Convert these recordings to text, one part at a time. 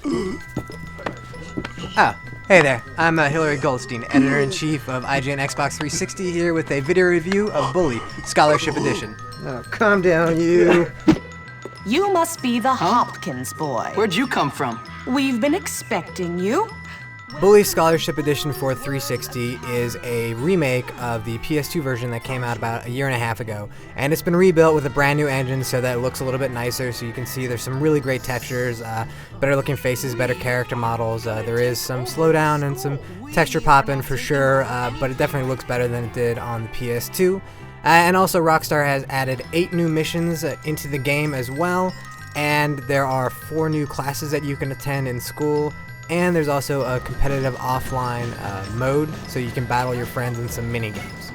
Oh, hey there. I'm Hillary Goldstein, Editor-in-Chief of IGN Xbox 360, here with a video review of Bully, Scholarship Edition. Oh, calm down, you. You must be the Hopkins boy. Where'd you come from? We've been expecting you. Bully Scholarship Edition for 360 is a remake of the PS2 version that came out about a year and a half ago. And it's been rebuilt with a brand new engine so that it looks a little bit nicer, so you can see there's some really great textures, better looking faces, better character models. There is some slowdown and some texture popping for sure, but it definitely looks better than it did on the PS2. And also Rockstar has added 8 new missions into the game as well, and there are 4 new classes that you can attend in school. And there's also a competitive offline mode, so you can battle your friends in some mini games.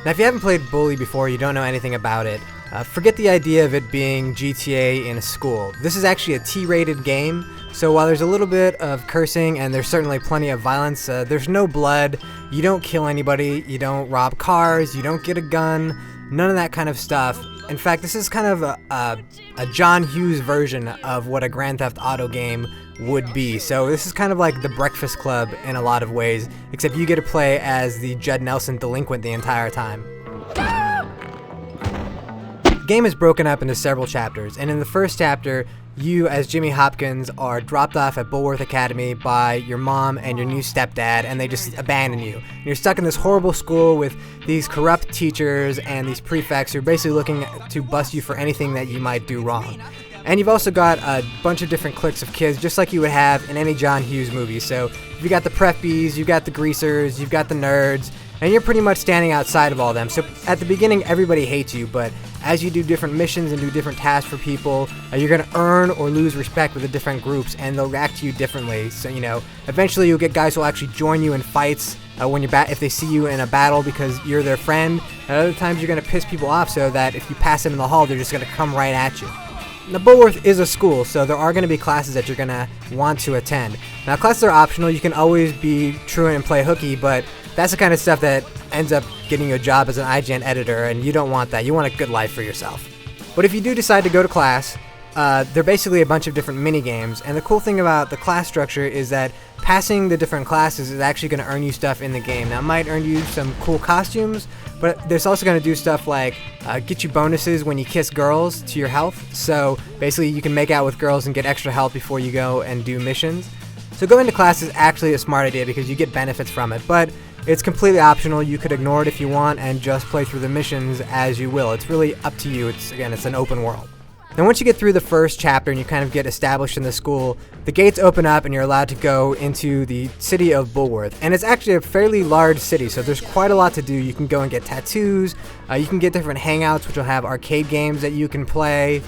Now, if you haven't played Bully before, you don't know anything about it, forget the idea of it being GTA in a school. This is actually a T-rated game, so while there's a little bit of cursing and there's certainly plenty of violence, there's no blood, you don't kill anybody, you don't rob cars, you don't get a gun, none of that kind of stuff. In fact, this is kind of a John Hughes version of what a Grand Theft Auto game would be. So this is kind of like The Breakfast Club in a lot of ways, except you get to play as the Judd Nelson delinquent the entire time. The game is broken up into several chapters, and in the first chapter, you as Jimmy Hopkins are dropped off at Bullworth Academy by your mom and your new stepdad, and they just abandon you. And you're stuck in this horrible school with these corrupt teachers and these prefects who are basically looking to bust you for anything that you might do wrong. And you've also got a bunch of different cliques of kids, just like you would have in any John Hughes movie. So you got the preppies, you got the greasers, you've got the nerds, and you're pretty much standing outside of all of them. So at the beginning, everybody hates you, but as you do different missions and do different tasks for people, you're going to earn or lose respect with the different groups, and they'll react to you differently. So, eventually you'll get guys who will actually join you in fights when if they see you in a battle because you're their friend. And other times you're going to piss people off so that if you pass them in the hall, they're just going to come right at you. Now, Bullworth is a school, so there are going to be classes that you're going to want to attend. Now, classes are optional. You can always be truant and play hooky, but that's the kind of stuff that ends up getting you a job as an IGN editor, and you don't want that. You want a good life for yourself. But if you do decide to go to class, they're basically a bunch of different mini-games, and the cool thing about the class structure is that passing the different classes is actually going to earn you stuff in the game. Now, it might earn you some cool costumes, but there's also going to do stuff like get you bonuses when you kiss girls to your health. So basically you can make out with girls and get extra health before you go and do missions. So going to class is actually a smart idea because you get benefits from it, but it's completely optional. You could ignore it if you want and just play through the missions as you will. It's really up to you. It's an open world. Now, once you get through the first chapter and you kind of get established in the school, the gates open up and you're allowed to go into the city of Bullworth. And it's actually a fairly large city, so there's quite a lot to do. You can go and get tattoos, you can get different hangouts which will have arcade games that you can play.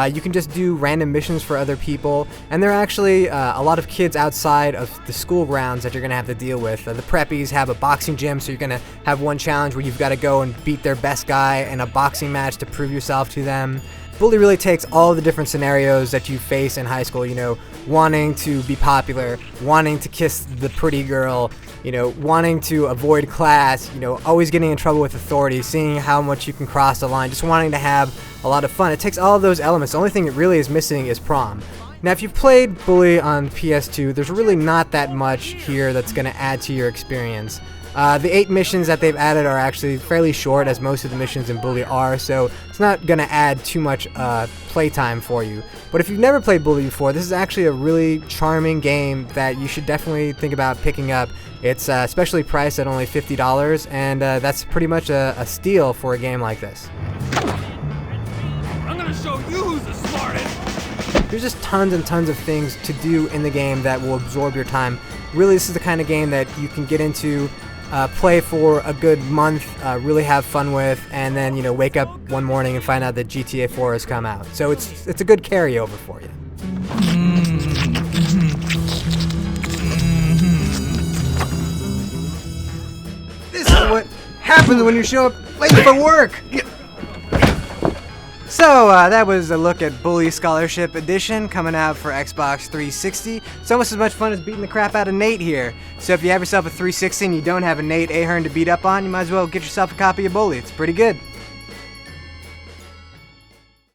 You can just do random missions for other people, and there are actually a lot of kids outside of the school grounds that you're going to have to deal with. The preppies have a boxing gym, so you're going to have one challenge where you've got to go and beat their best guy in a boxing match to prove yourself to them. Bully really takes all the different scenarios that you face in high school, wanting to be popular, wanting to kiss the pretty girl, wanting to avoid class, always getting in trouble with authorities, seeing how much you can cross the line, just wanting to have a lot of fun. It takes all of those elements. The only thing that really is missing is prom. Now, if you've played Bully on PS2, there's really not that much here that's going to add to your experience. The 8 missions that they've added are actually fairly short, as most of the missions in Bully are, so it's not going to add too much playtime for you. But if you've never played Bully before, this is actually a really charming game that you should definitely think about picking up. It's specially priced at only $50, and that's pretty much a steal for a game like this. I'm gonna show you who's the smartest! There's just tons and tons of things to do in the game that will absorb your time. Really, this is the kind of game that you can get into, play for a good month, really have fun with, and then wake up one morning and find out that GTA 4 has come out. So it's a good carryover for you. This is what happens when you show up late for work. So, that was a look at Bully Scholarship Edition coming out for Xbox 360. It's almost as much fun as beating the crap out of Nate here. So if you have yourself a 360 and you don't have a Nate Ahern to beat up on, you might as well get yourself a copy of Bully. It's pretty good.